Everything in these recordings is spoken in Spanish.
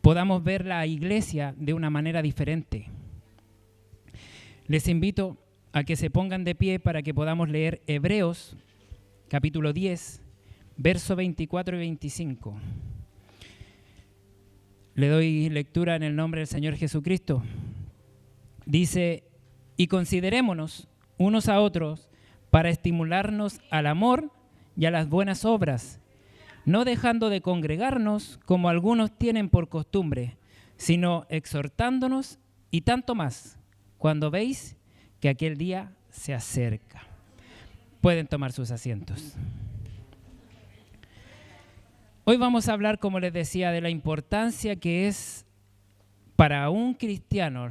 podamos ver la iglesia de una manera diferente. Les invito a que se pongan de pie para que podamos leer Hebreos, capítulo 10, versos 24 y 25. Le doy lectura en el nombre del Señor Jesucristo. Dice, y considerémonos unos a otros para estimularnos al amor y a las buenas obras, no dejando de congregarnos como algunos tienen por costumbre, sino exhortándonos y tanto más cuando veis que aquel día se acerca. Pueden tomar sus asientos. Hoy vamos a hablar, como les decía, de la importancia que es para un cristiano,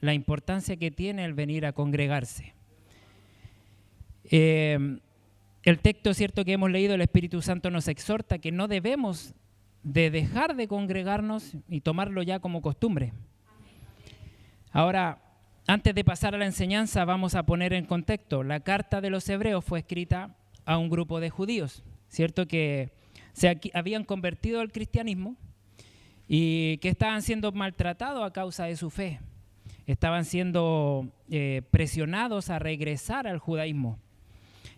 la importancia que tiene el venir a congregarse. El texto, cierto, que hemos leído, el Espíritu Santo nos exhorta que no debemos de dejar de congregarnos y tomarlo ya como costumbre. Ahora, antes de pasar a la enseñanza, vamos a poner en contexto. La carta de los Hebreos fue escrita a un grupo de judíos, cierto, que se habían convertido al cristianismo y que estaban siendo maltratados a causa de su fe. Estaban siendo presionados a regresar al judaísmo.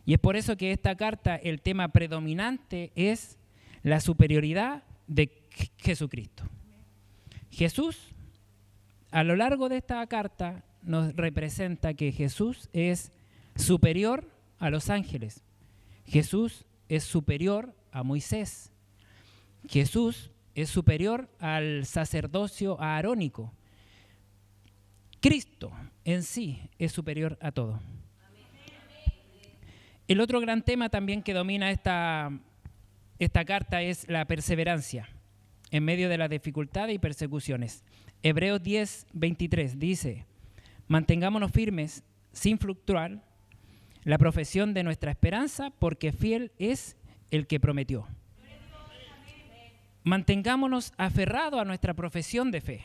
Y es por eso que esta carta, el tema predominante es la superioridad de Jesucristo. Jesús, a lo largo de esta carta, nos representa que Jesús es superior a los ángeles. Jesús es superior a Moisés. Jesús es superior al sacerdocio aarónico. Cristo en sí es superior a todo. El otro gran tema también que domina esta carta es la perseverancia en medio de las dificultades y persecuciones. Hebreos 10, 23 dice, mantengámonos firmes sin fluctuar la profesión de nuestra esperanza, porque fiel es el que prometió. Mantengámonos aferrados a nuestra profesión de fe.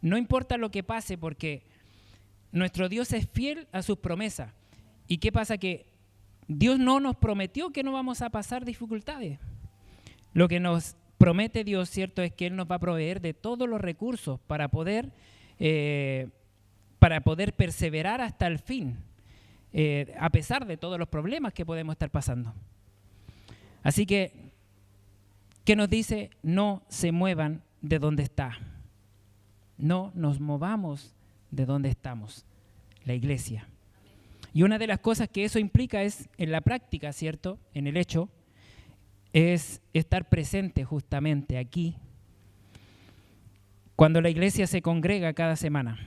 No importa lo que pase, porque nuestro Dios es fiel a sus promesas. ¿Y qué pasa? Que Dios no nos prometió que no vamos a pasar dificultades. Lo que nos promete Dios, cierto, es que Él nos va a proveer de todos los recursos para poder perseverar hasta el fin, a pesar de todos los problemas que podemos estar pasando. Así que, ¿qué nos dice? No se muevan de donde está. No nos movamos de donde estamos, la iglesia. Y una de las cosas que eso implica es, en la práctica, ¿cierto?, en el hecho, es estar presente justamente aquí, cuando la iglesia se congrega cada semana,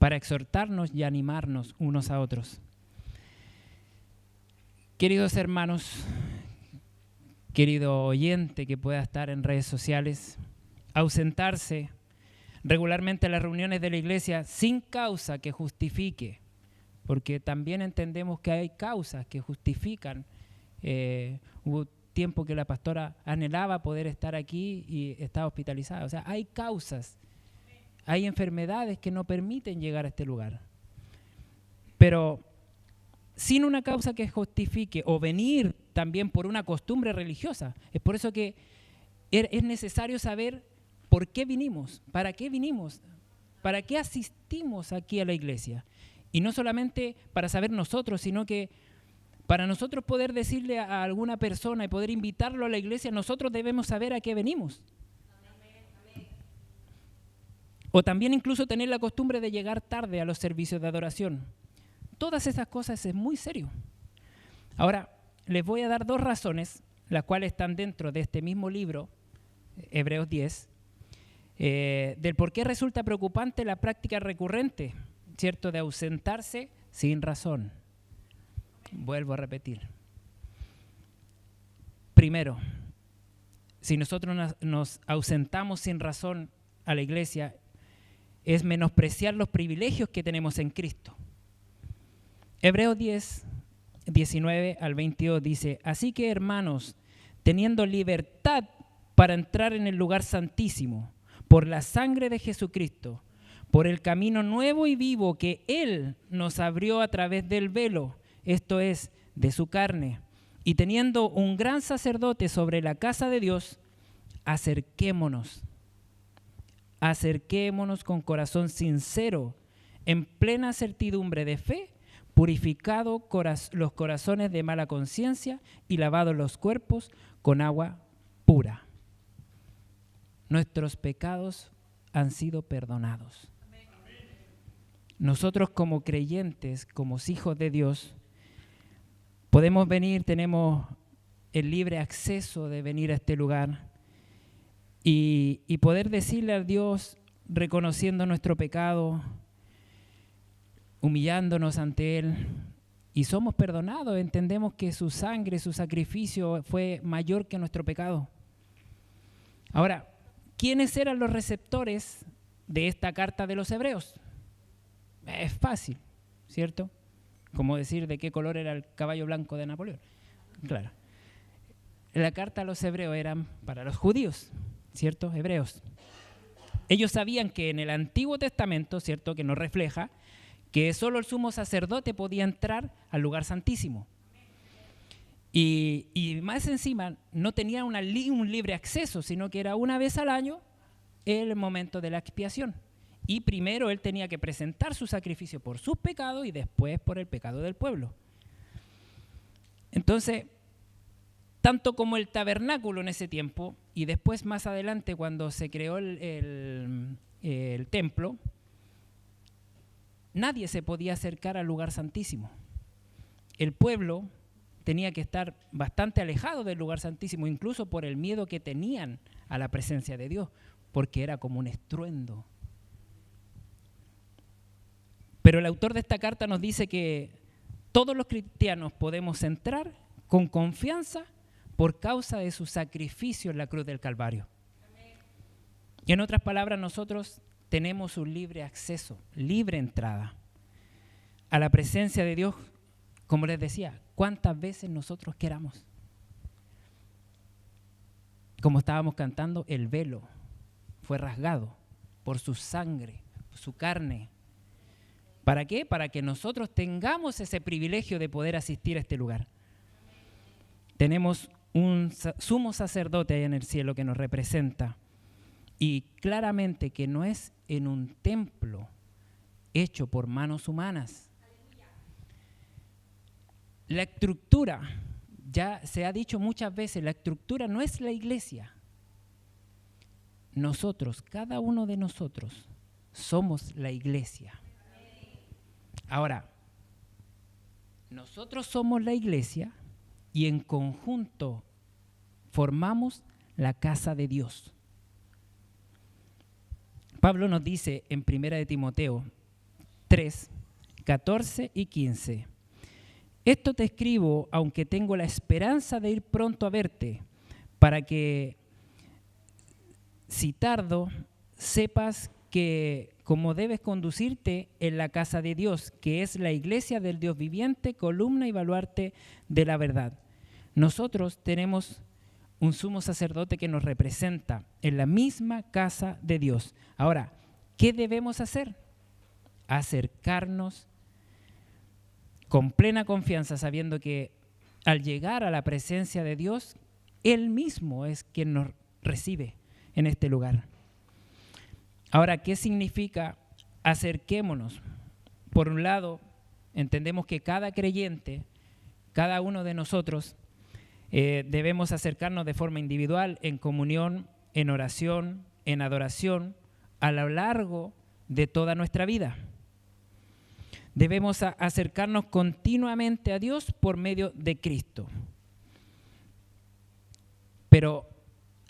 para exhortarnos y animarnos unos a otros. Queridos hermanos, querido oyente que pueda estar en redes sociales, ausentarse regularmente en las reuniones de la iglesia sin causa que justifique, porque también entendemos que hay causas que justifican. Hubo tiempo que la pastora anhelaba poder estar aquí y estaba hospitalizada. O sea, hay causas, hay enfermedades que no permiten llegar a este lugar. Pero sin una causa que justifique o venir también por una costumbre religiosa. Es por eso que es necesario saber por qué vinimos, para qué asistimos aquí a la iglesia. Y no solamente para saber nosotros, sino que para nosotros poder decirle a alguna persona y poder invitarlo a la iglesia, nosotros debemos saber a qué venimos. Amén. O también incluso tener la costumbre de llegar tarde a los servicios de adoración. Todas esas cosas es muy serio. Ahora, les voy a dar 2 razones, las cuales están dentro de este mismo libro, Hebreos 10, del por qué resulta preocupante la práctica recurrente, ¿cierto?, de ausentarse sin razón. Vuelvo a repetir. Primero, si nosotros nos ausentamos sin razón a la iglesia, es menospreciar los privilegios que tenemos en Cristo. Hebreos 10, 19 al 22 dice, así que hermanos, teniendo libertad para entrar en el lugar santísimo, por la sangre de Jesucristo, por el camino nuevo y vivo que Él nos abrió a través del velo, esto es, de su carne, y teniendo un gran sacerdote sobre la casa de Dios, acerquémonos. acerquémonos con corazón sincero, en plena certidumbre de fe, purificado los corazones de mala conciencia y lavados los cuerpos con agua pura. Nuestros pecados han sido perdonados. Nosotros como creyentes, como hijos de Dios, podemos venir, tenemos el libre acceso de venir a este lugar y poder decirle a Dios, reconociendo nuestro pecado, humillándonos ante Él, y somos perdonados, entendemos que su sangre, su sacrificio fue mayor que nuestro pecado. Ahora, ¿quiénes eran los receptores de esta carta de los hebreos? Es fácil, ¿cierto? Como decir de qué color era el caballo blanco de Napoleón. Claro. La carta a los hebreos eran para los judíos, ¿cierto? Hebreos. Ellos sabían que en el Antiguo Testamento, ¿cierto?, que nos refleja que solo el sumo sacerdote podía entrar al lugar santísimo. Y más encima, no tenía un libre acceso, sino que era una vez al año el momento de la expiación. Y primero él tenía que presentar su sacrificio por sus pecados y después por el pecado del pueblo. Entonces, tanto como el tabernáculo en ese tiempo, y después más adelante cuando se creó el templo, nadie se podía acercar al lugar santísimo. El pueblo tenía que estar bastante alejado del lugar santísimo, incluso por el miedo que tenían a la presencia de Dios, porque era como un estruendo. Pero el autor de esta carta nos dice que todos los cristianos podemos entrar con confianza por causa de su sacrificio en la cruz del Calvario. Y en otras palabras, nosotros tenemos un libre acceso, libre entrada a la presencia de Dios, como les decía, cuantas veces nosotros queramos. Como estábamos cantando, el velo fue rasgado por su sangre, por su carne. ¿Para qué? Para que nosotros tengamos ese privilegio de poder asistir a este lugar. Tenemos un sumo sacerdote allá en el cielo que nos representa. Y claramente que no es en un templo hecho por manos humanas. La estructura, ya se ha dicho muchas veces, la estructura no es la iglesia. Nosotros, cada uno de nosotros, somos la iglesia. Ahora, nosotros somos la iglesia y en conjunto formamos la casa de Dios. Pablo nos dice en 1 de Timoteo 3, 14 y 15, esto te escribo aunque tengo la esperanza de ir pronto a verte, para que, si tardo, sepas que cómo debes conducirte en la casa de Dios, que es la iglesia del Dios viviente, columna y baluarte de la verdad. Nosotros tenemos un sumo sacerdote que nos representa en la misma casa de Dios. Ahora, ¿qué debemos hacer? Acercarnos con plena confianza, sabiendo que al llegar a la presencia de Dios, Él mismo es quien nos recibe en este lugar. Ahora, ¿qué significa acerquémonos? Por un lado, entendemos que cada creyente, cada uno de nosotros, debemos acercarnos de forma individual, en comunión, en oración, en adoración, a lo largo de toda nuestra vida. Debemos acercarnos continuamente a Dios por medio de Cristo. Pero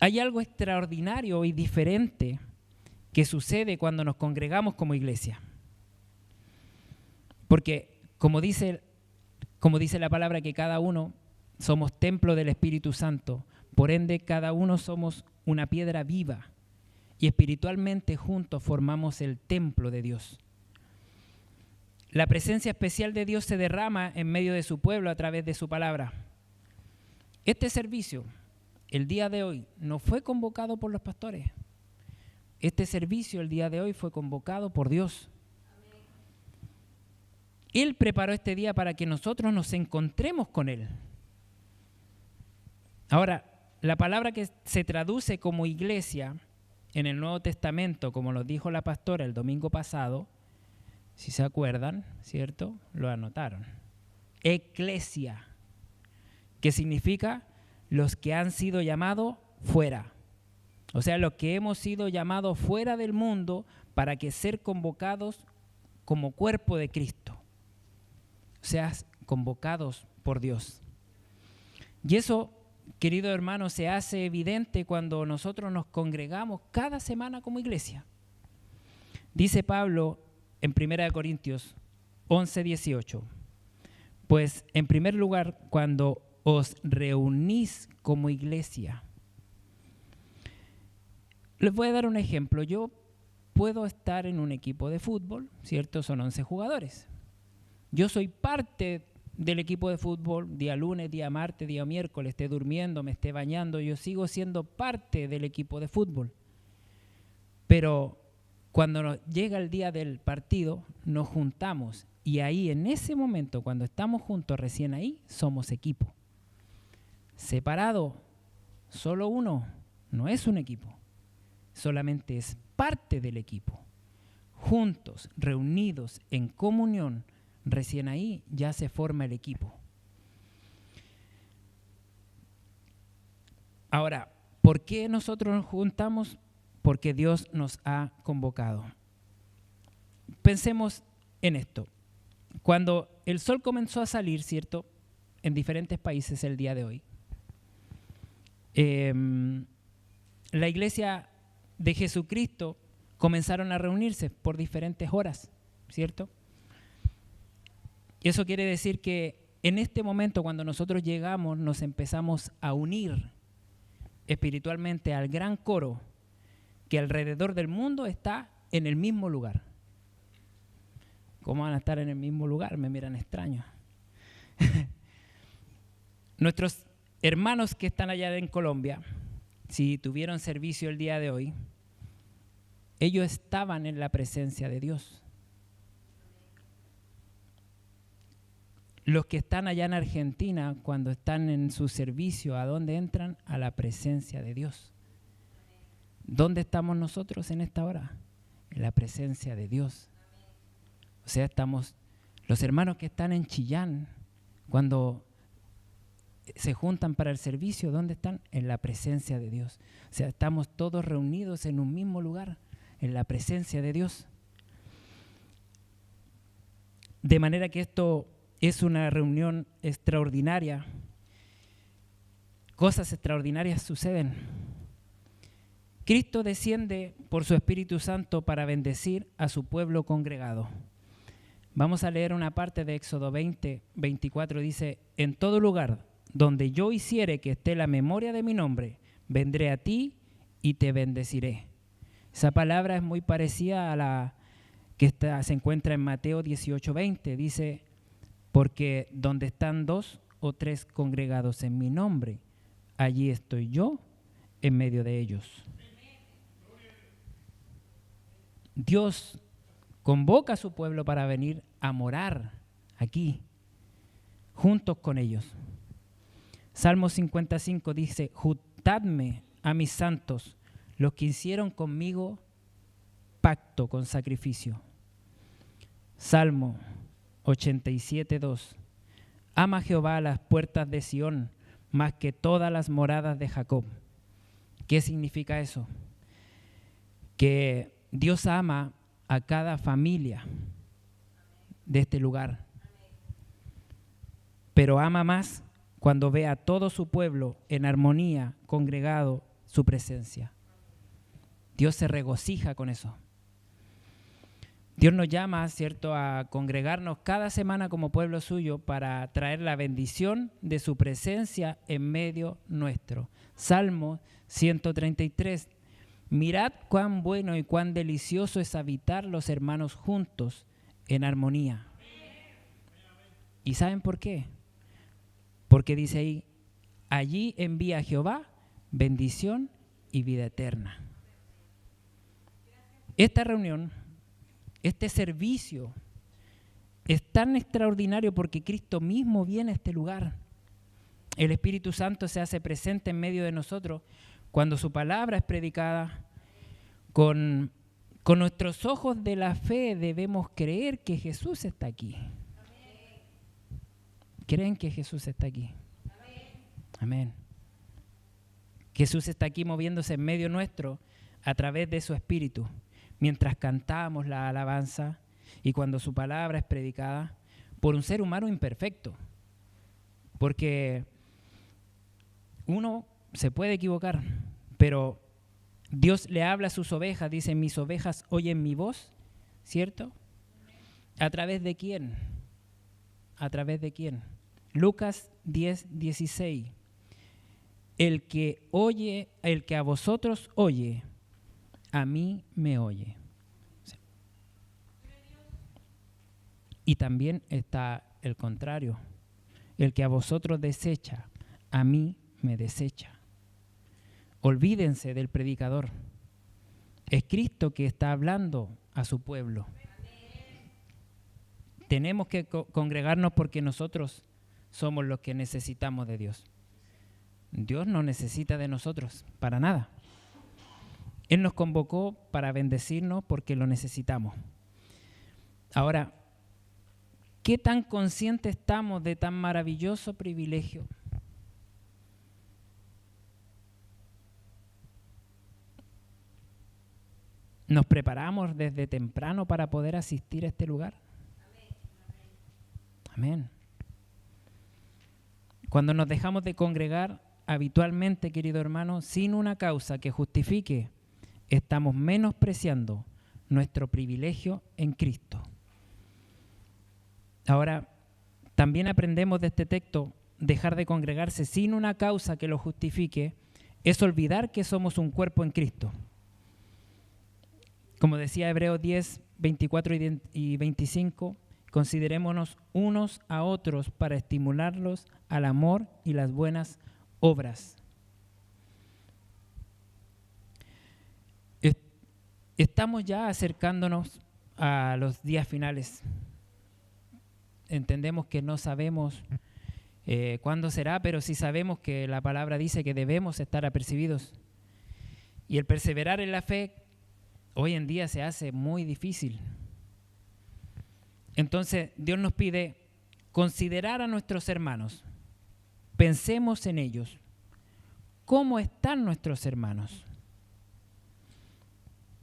hay algo extraordinario y diferente que sucede cuando nos congregamos como iglesia. Porque como dice la palabra, que cada uno somos templo del Espíritu Santo, por ende cada uno somos una piedra viva y espiritualmente juntos formamos el templo de Dios. La presencia especial de Dios se derrama en medio de su pueblo a través de su palabra. Este servicio, el día de hoy, no fue convocado por los pastores. Este servicio, el día de hoy, fue convocado por Dios. Él preparó este día para que nosotros nos encontremos con Él. Ahora, la palabra que se traduce como iglesia en el Nuevo Testamento, como lo dijo la pastora el domingo pasado, si se acuerdan, ¿cierto? Lo anotaron. Eclesia, que significa los que han sido llamados fuera. O sea, los que hemos sido llamados fuera del mundo para que ser convocados como cuerpo de Cristo. O sea, convocados por Dios. Y eso, querido hermano, se hace evidente cuando nosotros nos congregamos cada semana como iglesia. Dice Pablo en 1 Corintios 11:18, pues en primer lugar, cuando os reunís como iglesia. Les voy a dar un ejemplo. Yo puedo estar en un equipo de fútbol, ¿cierto? Son 11 jugadores. Yo soy parte del equipo de fútbol, día lunes, día martes, día miércoles, esté durmiendo, me esté bañando, yo sigo siendo parte del equipo de fútbol. Pero cuando llega el día del partido, nos juntamos y ahí en ese momento, cuando estamos juntos recién ahí, somos equipo. Separado, solo uno, no es un equipo, solamente es parte del equipo. Juntos, reunidos en comunión, recién ahí ya se forma el equipo. Ahora, ¿por qué nosotros nos juntamos? Porque Dios nos ha convocado. Pensemos en esto. Cuando el sol comenzó a salir, ¿cierto? En diferentes países el día de hoy, la iglesia de Jesucristo comenzaron a reunirse por diferentes horas, ¿cierto? Y eso quiere decir que en este momento, cuando nosotros llegamos, nos empezamos a unir espiritualmente al gran coro que alrededor del mundo está en el mismo lugar. ¿Cómo van a estar en el mismo lugar? Me miran extraño. Nuestros hermanos que están allá en Colombia, si tuvieron servicio el día de hoy, ellos estaban en la presencia de Dios. Los que están allá en Argentina, cuando están en su servicio, ¿a dónde entran? A la presencia de Dios. ¿Dónde estamos nosotros en esta hora? En la presencia de Dios. O sea, estamos, los hermanos que están en Chillán, cuando se juntan para el servicio, ¿dónde están? En la presencia de Dios. O sea, estamos todos reunidos en un mismo lugar, en la presencia de Dios. De manera que esto es una reunión extraordinaria. Cosas extraordinarias suceden. Cristo desciende por su Espíritu Santo para bendecir a su pueblo congregado. Vamos a leer una parte de Éxodo 20, 24. Dice, en todo lugar donde yo hiciere que esté la memoria de mi nombre, vendré a ti y te bendeciré. Esa palabra es muy parecida a la que se encuentra en Mateo 18, 20. Dice, porque donde están 2 o 3 congregados en mi nombre, allí estoy yo en medio de ellos. Dios convoca a su pueblo para venir a morar aquí, juntos con ellos. Salmo 55 dice, juntadme a mis santos, los que hicieron conmigo pacto con sacrificio. Salmo 87:2. Ama a Jehová las puertas de Sión, más que todas las moradas de Jacob. ¿Qué significa eso? Que Dios ama a cada familia de este lugar, pero ama más cuando ve a todo su pueblo en armonía, congregado, su presencia. Dios se regocija con eso. Dios nos llama, ¿cierto?, a congregarnos cada semana como pueblo suyo para traer la bendición de su presencia en medio nuestro. Salmo 133. Mirad cuán bueno y cuán delicioso es habitar los hermanos juntos en armonía. ¿Y saben por qué? Porque dice ahí, allí envía Jehová bendición y vida eterna. Esta reunión, este servicio es tan extraordinario porque Cristo mismo viene a este lugar. El Espíritu Santo se hace presente en medio de nosotros cuando su palabra es predicada, Con nuestros ojos de la fe debemos creer que Jesús está aquí. ¿Creen que Jesús está aquí? Amén. Jesús está aquí moviéndose en medio nuestro a través de su Espíritu, mientras cantamos la alabanza y cuando su palabra es predicada por un ser humano imperfecto. Porque uno se puede equivocar, pero Dios le habla a sus ovejas, dice, mis ovejas oyen mi voz, ¿cierto? ¿A través de quién? ¿A través de quién? Lucas 10:16. El que a vosotros oye, a mí me oye. Y también está el contrario. El que a vosotros desecha, a mí me desecha. Olvídense del predicador. Es Cristo que está hablando a su pueblo. Tenemos que congregarnos porque nosotros somos los que necesitamos de Dios. Dios no necesita de nosotros para nada. Él nos convocó para bendecirnos porque lo necesitamos. Ahora, ¿qué tan conscientes estamos de tan maravilloso privilegio? ¿Nos preparamos desde temprano para poder asistir a este lugar? Amén. Cuando nos dejamos de congregar habitualmente, querido hermano, sin una causa que justifique, estamos menospreciando nuestro privilegio en Cristo. Ahora, también aprendemos de este texto, dejar de congregarse sin una causa que lo justifique es olvidar que somos un cuerpo en Cristo. Como decía Hebreos 10, 24 y 25, considerémonos unos a otros para estimularlos al amor y las buenas obras. Estamos ya acercándonos a los días finales. Entendemos que no sabemos cuándo será, pero sí sabemos que la palabra dice que debemos estar apercibidos. Y el perseverar en la fe hoy en día se hace muy difícil. Entonces Dios nos pide considerar a nuestros hermanos. Pensemos en ellos. ¿Cómo están nuestros hermanos?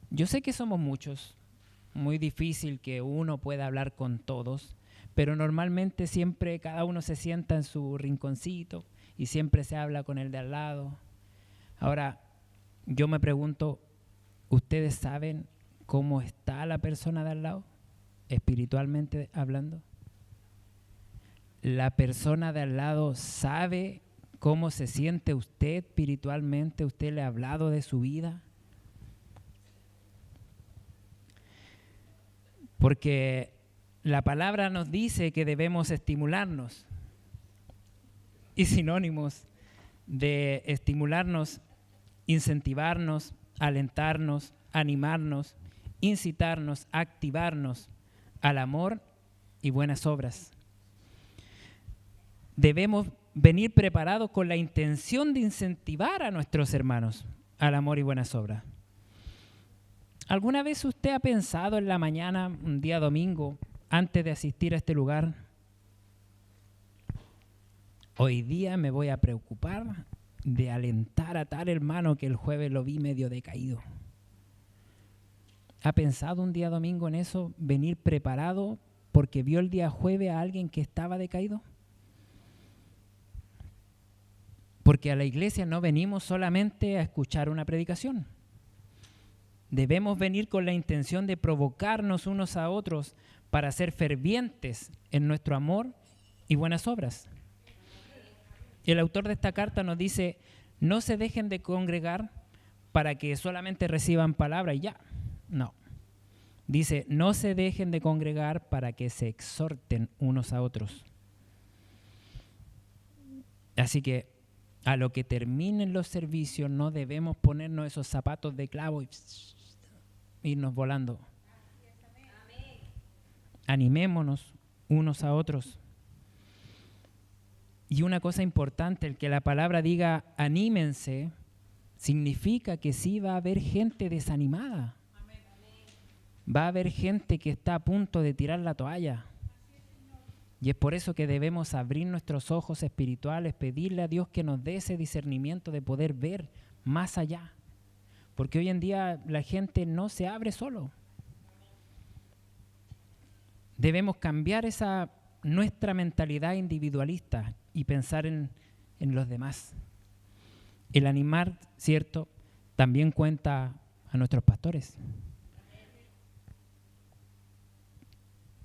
Yo sé que somos muchos, muy difícil que uno pueda hablar con todos, pero normalmente siempre cada uno se sienta en su rinconcito y siempre se habla con el de al lado. Ahora, yo me pregunto, ¿ustedes saben cómo está la persona de al lado, espiritualmente hablando? ¿La persona de al lado sabe cómo se siente usted espiritualmente? ¿Usted le ha hablado de su vida? Porque la palabra nos dice que debemos estimularnos. Y sinónimos de estimularnos, incentivarnos, alentarnos, animarnos, incitarnos, activarnos al amor y buenas obras. Debemos venir preparados con la intención de incentivar a nuestros hermanos al amor y buenas obras. ¿Alguna vez usted ha pensado en la mañana, un día domingo, antes de asistir a este lugar? Hoy día me voy a preocupar de alentar a tal hermano que el jueves lo vi medio decaído. ¿Ha pensado un día domingo en eso? ¿Venir preparado porque vio el día jueves a alguien que estaba decaído? Porque a la iglesia no venimos solamente a escuchar una predicación. Debemos venir con la intención de provocarnos unos a otros para ser fervientes en nuestro amor y buenas obras. El autor de esta carta nos dice, no se dejen de congregar para que solamente reciban palabra y ya. No. Dice, no se dejen de congregar para que se exhorten unos a otros. Así que a lo que terminen los servicios no debemos ponernos esos zapatos de clavo y irnos volando. Animémonos unos a otros. Y una cosa importante, el que la palabra diga anímense, significa que sí va a haber gente desanimada. Va a haber gente que está a punto de tirar la toalla. Y es por eso que debemos abrir nuestros ojos espirituales, pedirle a Dios que nos dé ese discernimiento de poder ver más allá. Porque hoy en día la gente no se abre solo. Debemos cambiar nuestra mentalidad individualista y pensar en los demás. El animar, ¿cierto?, también cuenta a nuestros pastores.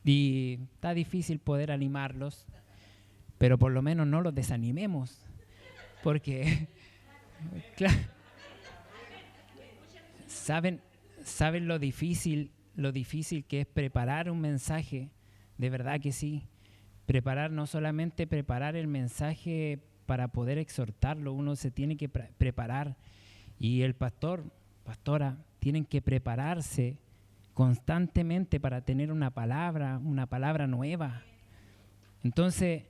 Y está difícil poder animarlos, pero por lo menos no los desanimemos, porque ¿saben lo difícil que es preparar un mensaje? De verdad que sí. No solamente preparar el mensaje para poder exhortarlo, uno se tiene que preparar. Y el pastor, pastora, tienen que prepararse constantemente para tener una palabra nueva. Entonces,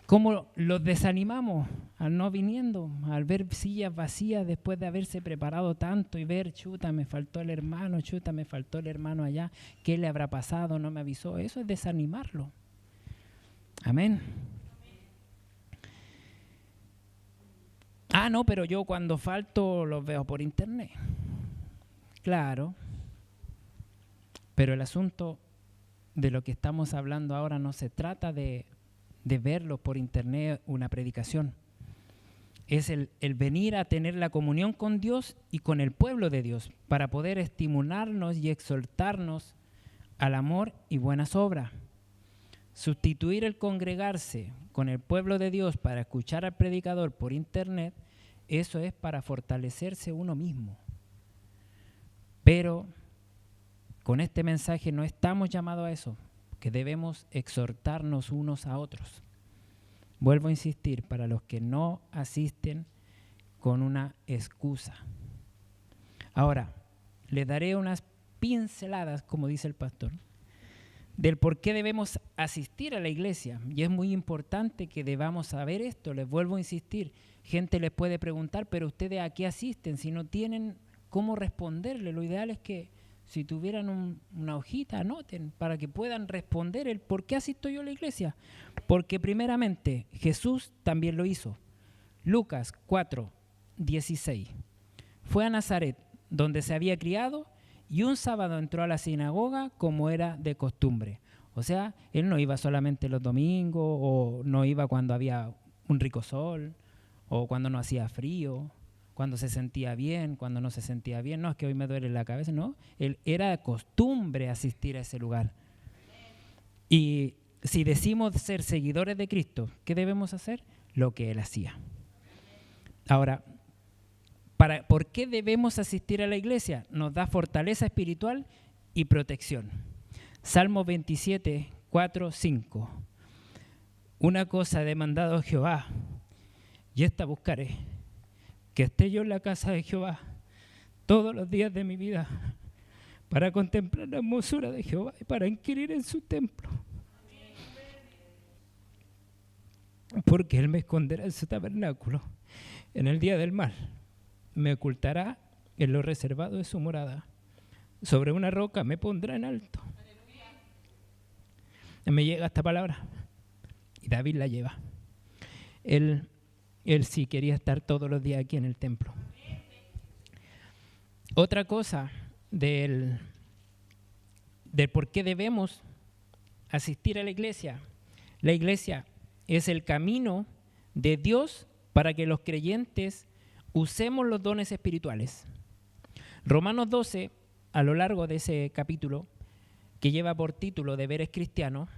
¿cómo los desanimamos al no viniendo? Al ver sillas vacías después de haberse preparado tanto y ver, chuta, me faltó el hermano, chuta, me faltó el hermano allá, ¿qué le habrá pasado? No me avisó. Eso es desanimarlo. Amén. No, pero yo cuando falto los veo por internet. Claro. Pero el asunto de lo que estamos hablando ahora no se trata de verlos por internet, una predicación. Es el venir a tener la comunión con Dios y con el pueblo de Dios para poder estimularnos y exhortarnos al amor y buenas obras. Sustituir el congregarse con el pueblo de Dios para escuchar al predicador por internet, eso es para fortalecerse uno mismo. Pero con este mensaje no estamos llamados a eso, que debemos exhortarnos unos a otros. Vuelvo a insistir, para los que no asisten con una excusa. Ahora, les daré unas pinceladas, como dice el pastor, del por qué debemos asistir a la iglesia. Y es muy importante que debamos saber esto. Les vuelvo a insistir. Gente les puede preguntar, pero ustedes ¿a qué asisten? Si no tienen cómo responderle, lo ideal es que si tuvieran una hojita, anoten para que puedan responder el por qué asisto yo a la iglesia. Porque primeramente Jesús también lo hizo. Lucas 4:16. Fue a Nazaret, donde se había criado, y un sábado entró a la sinagoga como era de costumbre. O sea, él no iba solamente los domingos, o no iba cuando había un rico sol, o cuando no hacía frío, cuando se sentía bien, cuando no se sentía bien. No, es que hoy me duele la cabeza, no. Él era de costumbre asistir a ese lugar. Y si decimos ser seguidores de Cristo, ¿qué debemos hacer? Lo que él hacía. Ahora, ¿por qué debemos asistir a la iglesia? Nos da fortaleza espiritual y protección. Salmo 27, 4, 5. Una cosa he demandado a Jehová, y esta buscaré, que esté yo en la casa de Jehová todos los días de mi vida, para contemplar la hermosura de Jehová y para inquirir en su templo. Porque él me esconderá en su tabernáculo en el día del mal. Me ocultará en lo reservado de su morada. Sobre una roca me pondrá en alto. Me llega esta palabra y David la lleva. Él sí quería estar todos los días aquí en el templo. Otra cosa del por qué debemos asistir a la iglesia. La iglesia es el camino de Dios para que los creyentes usemos los dones espirituales. Romanos 12, a lo largo de ese capítulo, que lleva por título Deberes Cristianos,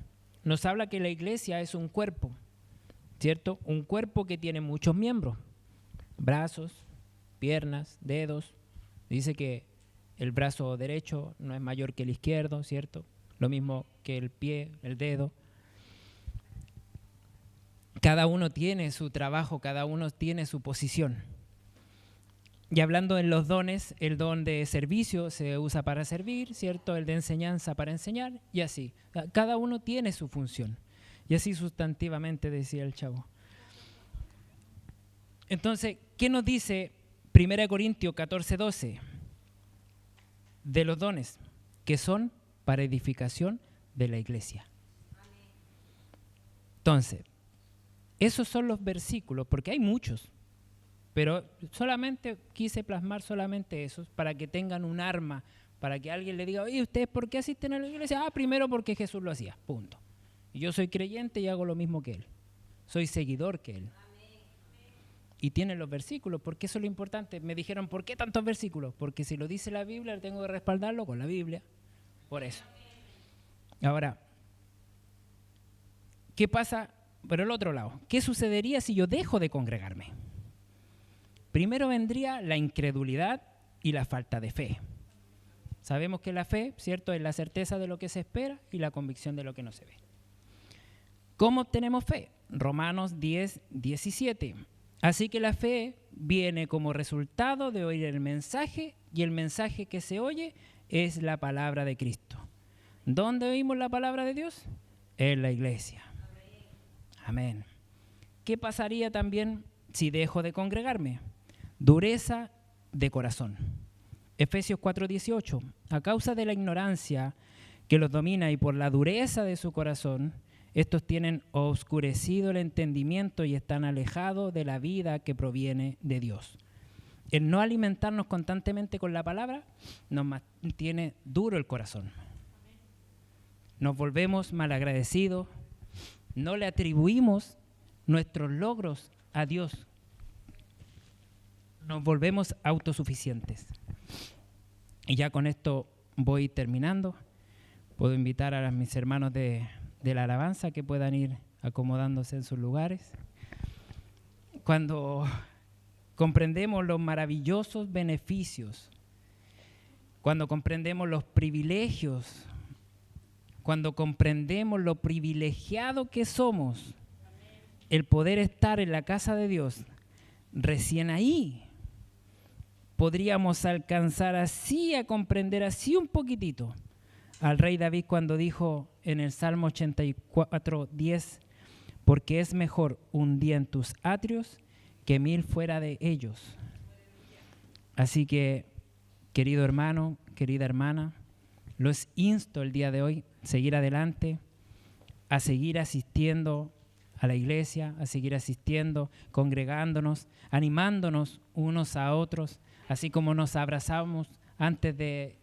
nos habla que la iglesia es un cuerpo, ¿cierto? Un cuerpo que tiene muchos miembros, brazos, piernas, dedos. Dice que el brazo derecho no es mayor que el izquierdo, ¿cierto? Lo mismo que el pie, el dedo. Cada uno tiene su trabajo, cada uno tiene su posición. Y hablando en los dones, el don de servicio se usa para servir, ¿cierto? El de enseñanza para enseñar, y así. Cada uno tiene su función. Y así sustantivamente decía el chavo. Entonces, ¿qué nos dice 1 Corintios 14:12, de los dones que son para edificación de la iglesia. Entonces, esos son los versículos, porque hay muchos, pero solamente quise plasmar solamente esos para que tengan un arma, para que alguien le diga, oye, ¿ustedes por qué asisten a la iglesia? Primero porque Jesús lo hacía, punto. Y yo soy creyente y hago lo mismo que Él. Soy seguidor que Él. Y tiene los versículos, porque eso es lo importante. Me dijeron, ¿por qué tantos versículos? Porque si lo dice la Biblia, tengo que respaldarlo con la Biblia. Por eso. Ahora, ¿qué pasa por el otro lado? ¿Qué sucedería si yo dejo de congregarme? Primero vendría la incredulidad y la falta de fe. Sabemos que la fe, ¿cierto?, es la certeza de lo que se espera y la convicción de lo que no se ve. ¿Cómo obtenemos fe? Romanos 10:17. Así que la fe viene como resultado de oír el mensaje, y el mensaje que se oye es la palabra de Cristo. ¿Dónde oímos la palabra de Dios? En la iglesia. Amén. ¿Qué pasaría también si dejo de congregarme? Dureza de corazón. Efesios 4:18. A causa de la ignorancia que los domina y por la dureza de su corazón, estos tienen oscurecido el entendimiento y están alejados de la vida que proviene de Dios. El no alimentarnos constantemente con la palabra nos mantiene duro el corazón. Nos volvemos malagradecidos, no le atribuimos nuestros logros a Dios. Nos volvemos autosuficientes. Y ya con esto voy terminando. Puedo invitar a mis hermanos de la alabanza que puedan ir acomodándose en sus lugares. Cuando comprendemos los maravillosos beneficios, cuando comprendemos los privilegios, cuando comprendemos lo privilegiado que somos, el poder estar en la casa de Dios, recién ahí podríamos alcanzar así a comprender así un poquitito al rey David cuando dijo en el Salmo 84:10, porque es mejor un día en tus atrios que 1000 fuera de ellos. Así que, querido hermano, querida hermana, los insto el día de hoy a seguir adelante, a seguir asistiendo a la iglesia, a seguir asistiendo, congregándonos, animándonos unos a otros, así como nos abrazamos antes de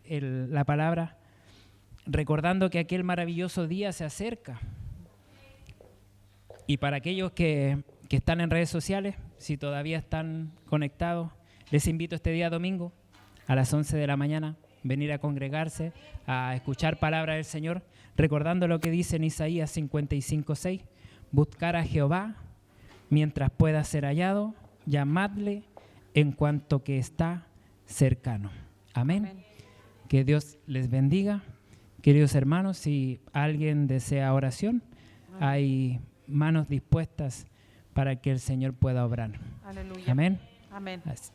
la palabra, recordando que aquel maravilloso día se acerca. Y para aquellos que están en redes sociales, si todavía están conectados, les invito este día domingo a las 11 de la mañana, venir a congregarse, a escuchar palabra del Señor, recordando lo que dice en Isaías 55:6, buscar a Jehová mientras pueda ser hallado, llamadle en cuanto que está cercano. Amén. Amén. Que Dios les bendiga. Queridos hermanos, si alguien desea oración, hay manos dispuestas para que el Señor pueda obrar. Aleluya. Amén. Amén. Así.